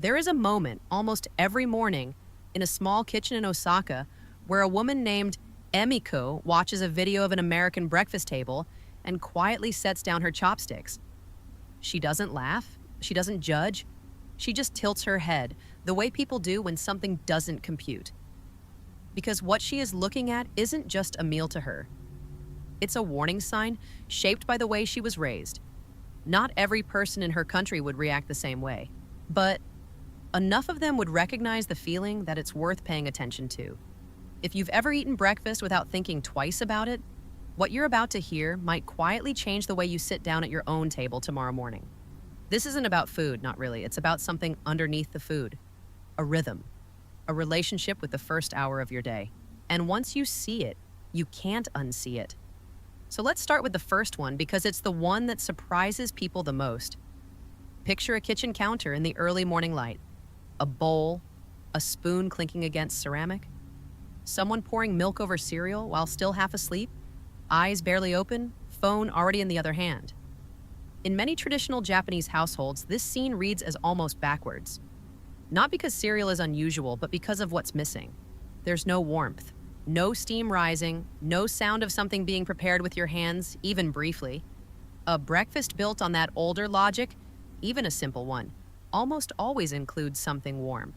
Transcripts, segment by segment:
There is a moment almost every morning in a small kitchen in Osaka where a woman named Emiko watches a video of an American breakfast table and quietly sets down her chopsticks. She doesn't laugh, she doesn't judge, she just tilts her head the way people do when something doesn't compute. Because what she is looking at isn't just a meal to her. It's a warning sign shaped by the way she was raised. Not every person in her country would react the same way, but enough of them would recognize the feeling that it's worth paying attention to. If you've ever eaten breakfast without thinking twice about it, what you're about to hear might quietly change the way you sit down at your own table tomorrow morning. This isn't about food, not really. It's about something underneath the food. A rhythm. A relationship with the first hour of your day. And once you see it, you can't unsee it. So let's start with the first one because it's the one that surprises people the most. Picture a kitchen counter in the early morning light. A bowl, a spoon clinking against ceramic. Someone pouring milk over cereal while still half asleep. Eyes barely open, phone already in the other hand. In many traditional Japanese households, this scene reads as almost backwards. Not because cereal is unusual, but because of what's missing. There's no warmth, no steam rising, no sound of something being prepared with your hands, even briefly. A breakfast built on that older logic, even a simple one, almost always includes something warm.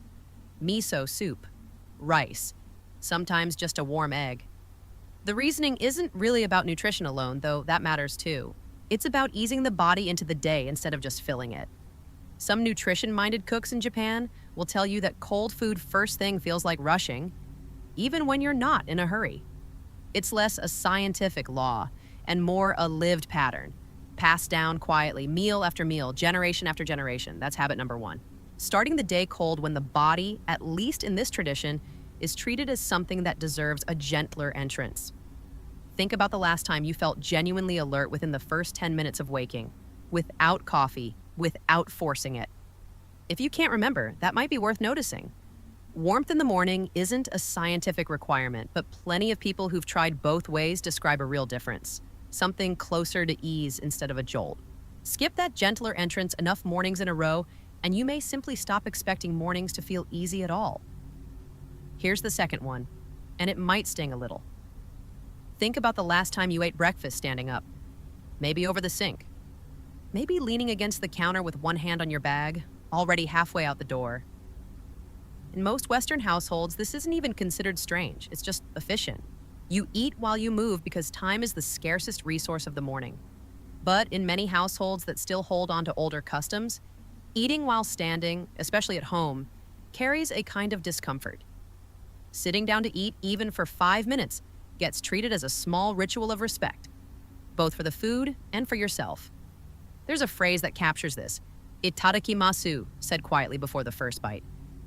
Miso soup, rice, sometimes just a warm egg. The reasoning isn't really about nutrition alone, though that matters too. It's about easing the body into the day instead of just filling it. Some nutrition-minded cooks in Japan will tell you that cold food first thing feels like rushing, even when you're not in a hurry. It's less a scientific law and more a lived pattern, passed down quietly, meal after meal, generation after generation. That's habit number one. Starting the day cold when the body, at least in this tradition, is treated as something that deserves a gentler entrance. Think about the last time you felt genuinely alert within the first 10 minutes of waking, without coffee, without forcing it. If you can't remember, that might be worth noticing. Warmth in the morning isn't a scientific requirement, but plenty of people who've tried both ways describe a real difference. Something closer to ease instead of a jolt. Skip that gentler entrance enough mornings in a row, and you may simply stop expecting mornings to feel easy at all. Here's the second one, and it might sting a little. Think about the last time you ate breakfast standing up. Maybe over the sink. Maybe leaning against the counter with one hand on your bag, already halfway out the door. In most Western households, this isn't even considered strange. It's just efficient. You eat while you move because time is the scarcest resource of the morning. But in many households that still hold on to older customs, eating while standing, especially at home, carries a kind of discomfort. Sitting down to eat, even for 5 minutes, gets treated as a small ritual of respect, both for the food and for yourself. There's a phrase that captures this. Itadakimasu, said quietly before the first bite.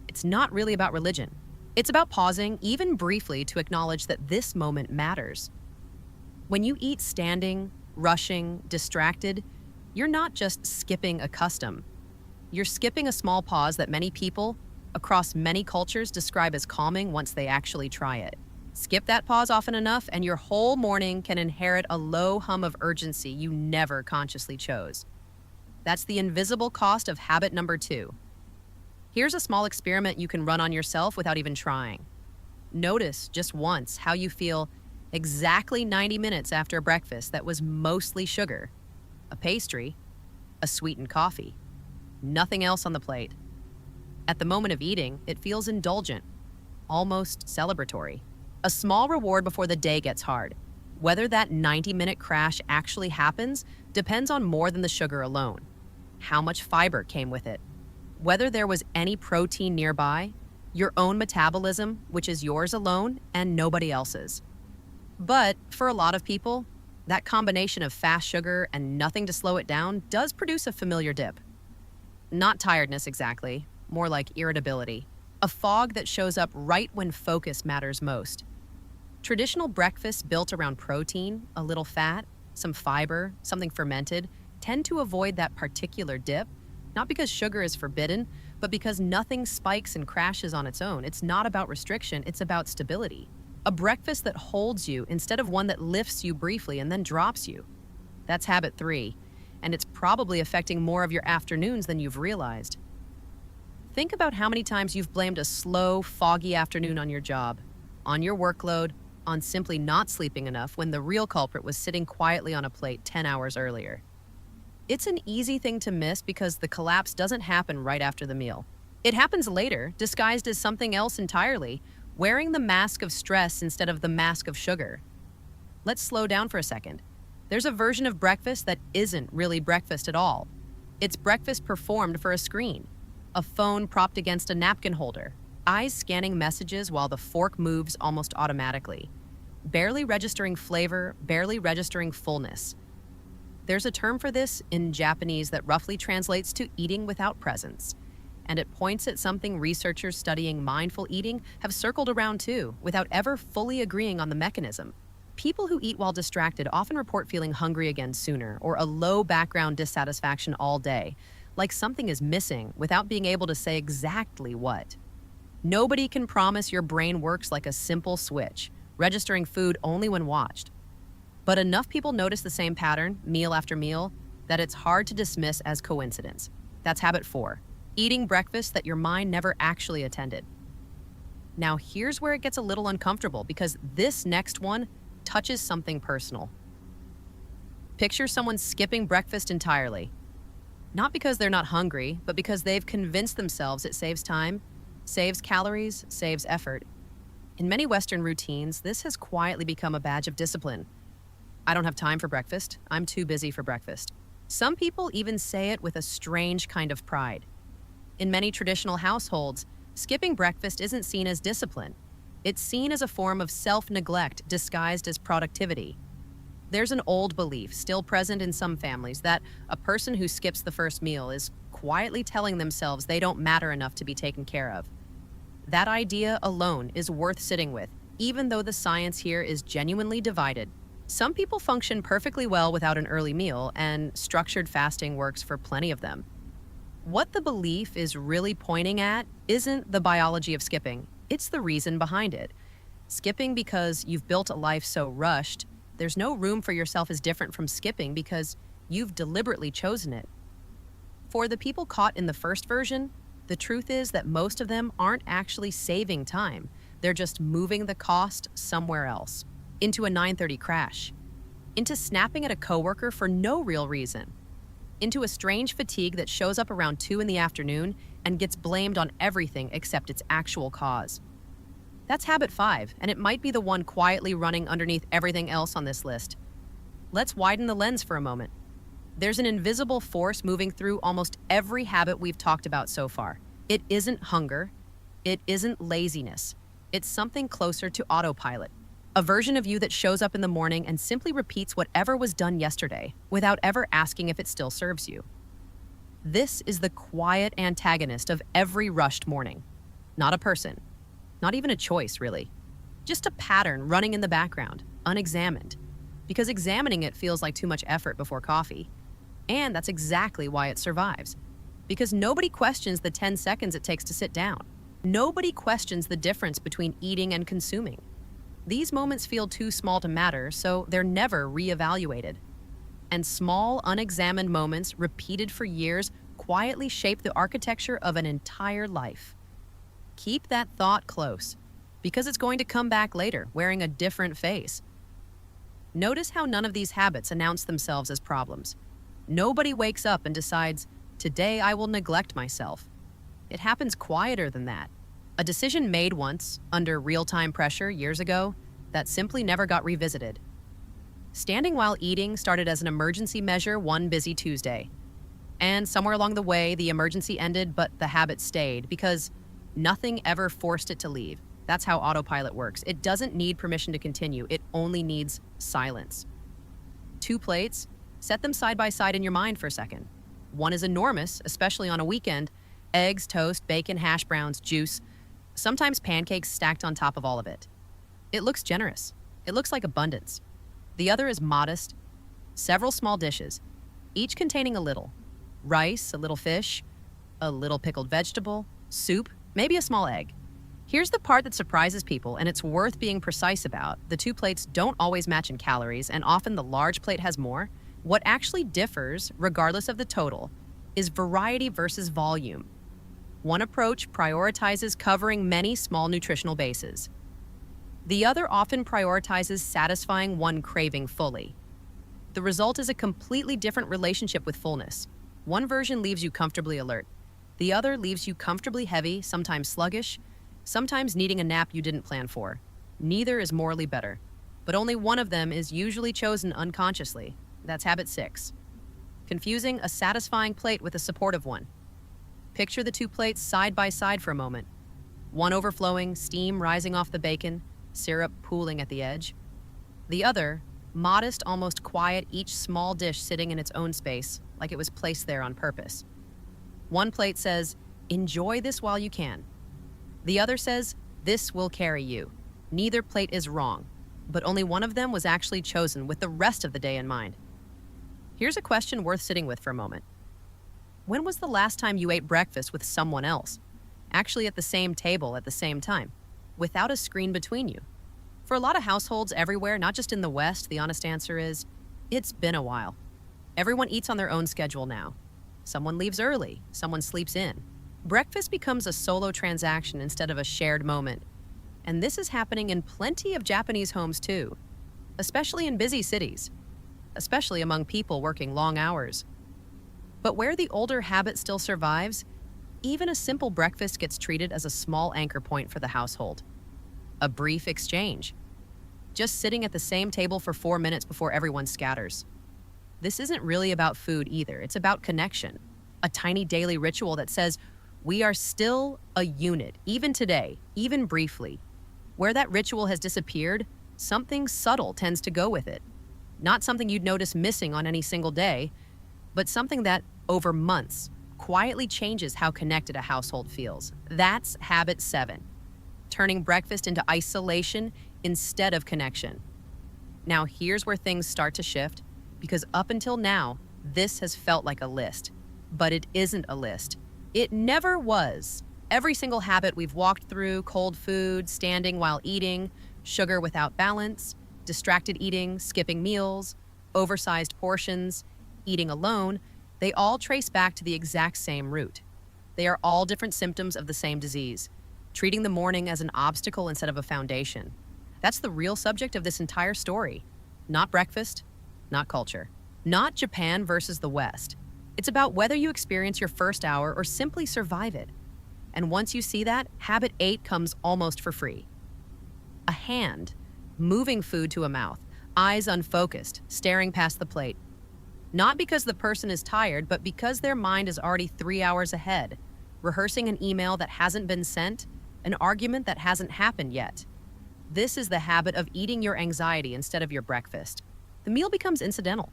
It's not really about religion. It's about pausing, even briefly, to acknowledge that this moment matters. When you eat standing, rushing, distracted, you're not just skipping a custom. You're skipping a small pause that many people, across many cultures, describe as calming once they actually try it. Skip that pause often enough, and your whole morning can inherit a low hum of urgency you never consciously chose. That's the invisible cost of habit number 2. Here's a small experiment you can run on yourself without even trying. Notice just once how you feel exactly 90 minutes after breakfast that was mostly sugar, a pastry, a sweetened coffee, nothing else on the plate. At the moment of eating, it feels indulgent, almost celebratory. A small reward before the day gets hard. Whether that 90-minute crash actually happens depends on more than the sugar alone. How much fiber came with it? Whether there was any protein nearby, your own metabolism, which is yours alone and nobody else's. But for a lot of people, that combination of fast sugar and nothing to slow it down does produce a familiar dip. Not tiredness exactly, more like irritability. A fog that shows up right when focus matters most. Traditional breakfasts built around protein, a little fat, some fiber, something fermented, tend to avoid that particular dip, not because sugar is forbidden, but because nothing spikes and crashes on its own. It's not about restriction, it's about stability. A breakfast that holds you instead of one that lifts you briefly and then drops you. That's habit 3, and it's probably affecting more of your afternoons than you've realized. Think about how many times you've blamed a slow, foggy afternoon on your job, on your workload, on simply not sleeping enough when the real culprit was sitting quietly on a plate 10 hours earlier. It's an easy thing to miss because the collapse doesn't happen right after the meal. It happens later, disguised as something else entirely, wearing the mask of stress instead of the mask of sugar. Let's slow down for a second. There's a version of breakfast that isn't really breakfast at all. It's breakfast performed for a screen, a phone propped against a napkin holder, eyes scanning messages while the fork moves almost automatically, barely registering flavor, barely registering fullness. There's a term for this in Japanese that roughly translates to eating without presence, and it points at something researchers studying mindful eating have circled around too, without ever fully agreeing on the mechanism. People who eat while distracted often report feeling hungry again sooner or a low background dissatisfaction all day, like something is missing without being able to say exactly what. Nobody can promise your brain works like a simple switch, registering food only when watched. But enough people notice the same pattern, meal after meal, that it's hard to dismiss as coincidence. That's habit 4, eating breakfast that your mind never actually attended. Now here's where it gets a little uncomfortable because this next one touches something personal. Picture someone skipping breakfast entirely. Not because they're not hungry, but because they've convinced themselves it saves time, saves calories, saves effort. In many Western routines, this has quietly become a badge of discipline. I don't have time for breakfast. I'm too busy for breakfast. Some people even say it with a strange kind of pride. In many traditional households, skipping breakfast isn't seen as discipline. It's seen as a form of self-neglect disguised as productivity. There's an old belief, still present in some families, that a person who skips the first meal is quietly telling themselves they don't matter enough to be taken care of. That idea alone is worth sitting with, even though the science here is genuinely divided. Some people function perfectly well without an early meal, and structured fasting works for plenty of them. What the belief is really pointing at isn't the biology of skipping, it's the reason behind it. Skipping because you've built a life so rushed, there's no room for yourself is different from skipping because you've deliberately chosen it. For the people caught in the first version, the truth is that most of them aren't actually saving time. They're just moving the cost somewhere else. Into a 9:30 crash. Into snapping at a coworker for no real reason. Into a strange fatigue that shows up around 2 in the afternoon and gets blamed on everything except its actual cause. That's habit 5, and it might be the one quietly running underneath everything else on this list. Let's widen the lens for a moment. There's an invisible force moving through almost every habit we've talked about so far. It isn't hunger. It isn't laziness. It's something closer to autopilot. A version of you that shows up in the morning and simply repeats whatever was done yesterday without ever asking if it still serves you. This is the quiet antagonist of every rushed morning. Not a person. Not even a choice, really. Just a pattern running in the background, unexamined. Because examining it feels like too much effort before coffee. And that's exactly why it survives. Because nobody questions the 10 seconds it takes to sit down. Nobody questions the difference between eating and consuming. These moments feel too small to matter, so they're never reevaluated. And small, unexamined moments, repeated for years, quietly shape the architecture of an entire life. Keep that thought close, because it's going to come back later, wearing a different face. Notice how none of these habits announce themselves as problems. Nobody wakes up and decides, today I will neglect myself. It happens quieter than that. A decision made once, under real-time pressure years ago, that simply never got revisited. Standing while eating started as an emergency measure one busy Tuesday. And somewhere along the way, the emergency ended, but the habit stayed, because nothing ever forced it to leave. That's how autopilot works. It doesn't need permission to continue. It only needs silence. 2 plates, set them side by side in your mind for a second. One is enormous, especially on a weekend. Eggs, toast, bacon, hash browns, juice. Sometimes pancakes stacked on top of all of it. It looks generous. It looks like abundance. The other is modest. Several small dishes, each containing a little. Rice, a little fish, a little pickled vegetable, soup, maybe a small egg. Here's the part that surprises people, and it's worth being precise about. The 2 plates don't always match in calories, and often the large plate has more. What actually differs, regardless of the total, is variety versus volume. One approach prioritizes covering many small nutritional bases. The other often prioritizes satisfying one craving fully. The result is a completely different relationship with fullness. One version leaves you comfortably alert. The other leaves you comfortably heavy, sometimes sluggish, sometimes needing a nap you didn't plan for. Neither is morally better, but only one of them is usually chosen unconsciously. That's habit 6. Confusing a satisfying plate with a supportive one. Picture the two plates side by side for a moment. One overflowing, steam rising off the bacon, syrup pooling at the edge. The other, modest, almost quiet, each small dish sitting in its own space, like it was placed there on purpose. One plate says, "Enjoy this while you can." The other says, "This will carry you." Neither plate is wrong, but only one of them was actually chosen with the rest of the day in mind. Here's a question worth sitting with for a moment. When was the last time you ate breakfast with someone else? Actually at the same table at the same time, without a screen between you? For a lot of households everywhere, not just in the West, the honest answer is, it's been a while. Everyone eats on their own schedule now. Someone leaves early, someone sleeps in. Breakfast becomes a solo transaction instead of a shared moment. And this is happening in plenty of Japanese homes too, especially in busy cities, especially among people working long hours. But where the older habit still survives, even a simple breakfast gets treated as a small anchor point for the household. A brief exchange. Just sitting at the same table for 4 minutes before everyone scatters. This isn't really about food either, it's about connection. A tiny daily ritual that says, we are still a unit, even today, even briefly. Where that ritual has disappeared, something subtle tends to go with it. Not something you'd notice missing on any single day, but something that, over months, quietly changes how connected a household feels. That's habit 7, turning breakfast into isolation instead of connection. Now, here's where things start to shift, because up until now, this has felt like a list. But it isn't a list. It never was. Every single habit we've walked through, cold food, standing while eating, sugar without balance, distracted eating, skipping meals, oversized portions, eating alone, they all trace back to the exact same root. They are all different symptoms of the same disease, treating the morning as an obstacle instead of a foundation. That's the real subject of this entire story. Not breakfast, not culture, not Japan versus the West. It's about whether you experience your first hour or simply survive it. And once you see that, habit 8 comes almost for free. A hand, moving food to a mouth, eyes unfocused, staring past the plate. Not because the person is tired, but because their mind is already 3 hours ahead, rehearsing an email that hasn't been sent, an argument that hasn't happened yet. This is the habit of eating your anxiety instead of your breakfast. The meal becomes incidental.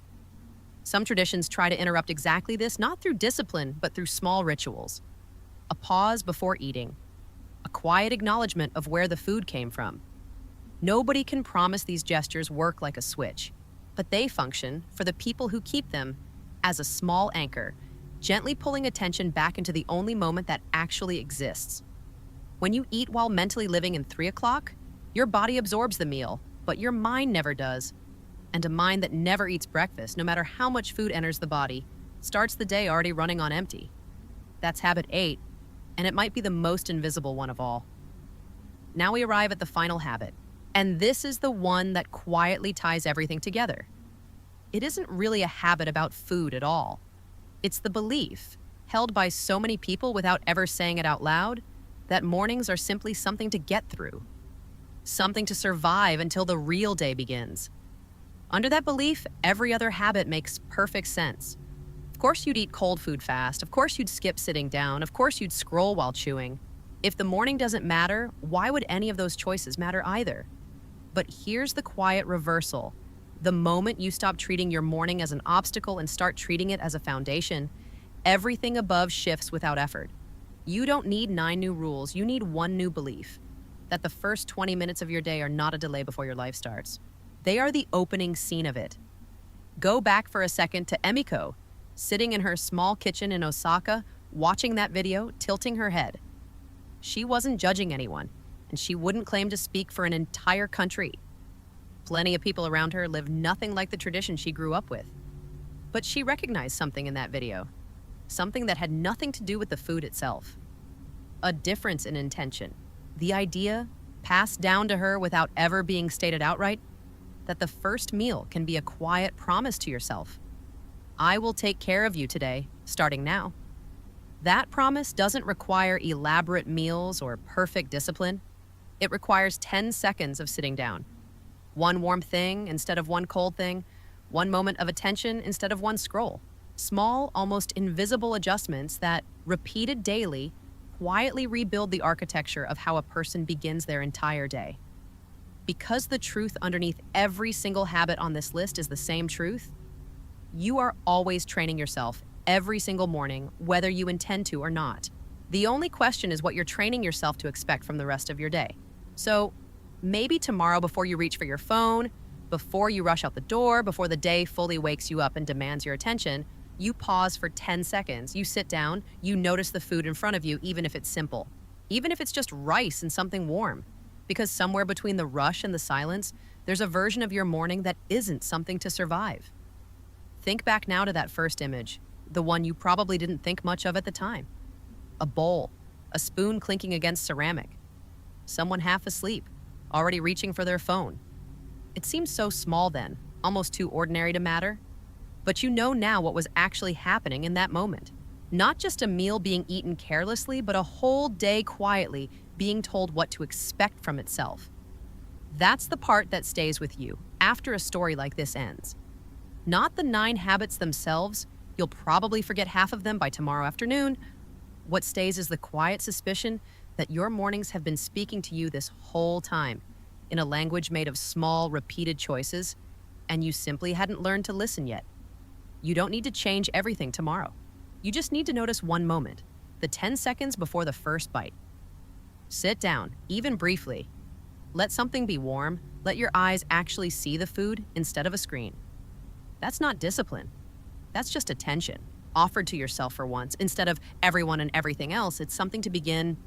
Some traditions try to interrupt exactly this, not through discipline, but through small rituals. A pause before eating. A quiet acknowledgement of where the food came from. Nobody can promise these gestures work like a switch, but they function, for the people who keep them, as a small anchor, gently pulling attention back into the only moment that actually exists. When you eat while mentally living in 3 o'clock, your body absorbs the meal, but your mind never does. And a mind that never eats breakfast, no matter how much food enters the body, starts the day already running on empty. That's habit 8, and it might be the most invisible one of all. Now we arrive at the final habit, and this is the one that quietly ties everything together. It isn't really a habit about food at all. It's the belief, held by so many people without ever saying it out loud, that mornings are simply something to get through, something to survive until the real day begins. Under that belief, every other habit makes perfect sense. Of course you'd eat cold food fast, of course you'd skip sitting down, of course you'd scroll while chewing. If the morning doesn't matter, why would any of those choices matter either? But here's the quiet reversal. The moment you stop treating your morning as an obstacle and start treating it as a foundation, everything above shifts without effort. You don't need 9 new rules, you need 1 new belief. That the first 20 minutes of your day are not a delay before your life starts. They are the opening scene of it. Go back for a second to Emiko, sitting in her small kitchen in Osaka, watching that video, tilting her head. She wasn't judging anyone, and she wouldn't claim to speak for an entire country. Plenty of people around her live nothing like the tradition she grew up with. But she recognized something in that video, something that had nothing to do with the food itself. a difference in intention. The idea, passed down to her without ever being stated outright, that the first meal can be a quiet promise to yourself. I will take care of you today, starting now. That promise doesn't require elaborate meals or perfect discipline. It requires 10 seconds of sitting down. One warm thing instead of one cold thing, one moment of attention instead of one scroll. Small, almost invisible adjustments that, repeated daily, quietly rebuild the architecture of how a person begins their entire day. Because the truth underneath every single habit on this list is the same truth, you are always training yourself every single morning, whether you intend to or not. The only question is what you're training yourself to expect from the rest of your day. So maybe tomorrow, before you reach for your phone, before you rush out the door, before the day fully wakes you up and demands your attention, you pause for 10 seconds, you sit down, you notice the food in front of you, even if it's simple, even if it's just rice and something warm. Because somewhere between the rush and the silence, there's a version of your morning that isn't something to survive. Think back now to that first image, the one you probably didn't think much of at the time. A bowl, a spoon clinking against ceramic, someone half asleep, already reaching for their phone. It seemed so small then, almost too ordinary to matter. But you know now what was actually happening in that moment. Not just a meal being eaten carelessly, but a whole day quietly being told what to expect from itself. That's the part that stays with you after a story like this ends. Not the 9 habits themselves, you'll probably forget half of them by tomorrow afternoon. What stays is the quiet suspicion that your mornings have been speaking to you this whole time, in a language made of small, repeated choices, and you simply hadn't learned to listen yet. You don't need to change everything tomorrow. You just need to notice one moment, the 10 seconds before the first bite. Sit down, even briefly. Let something be warm. Let your eyes actually see the food instead of a screen. That's not discipline. That's just attention, offered to yourself for once. Instead of everyone and everything else, it's something to begin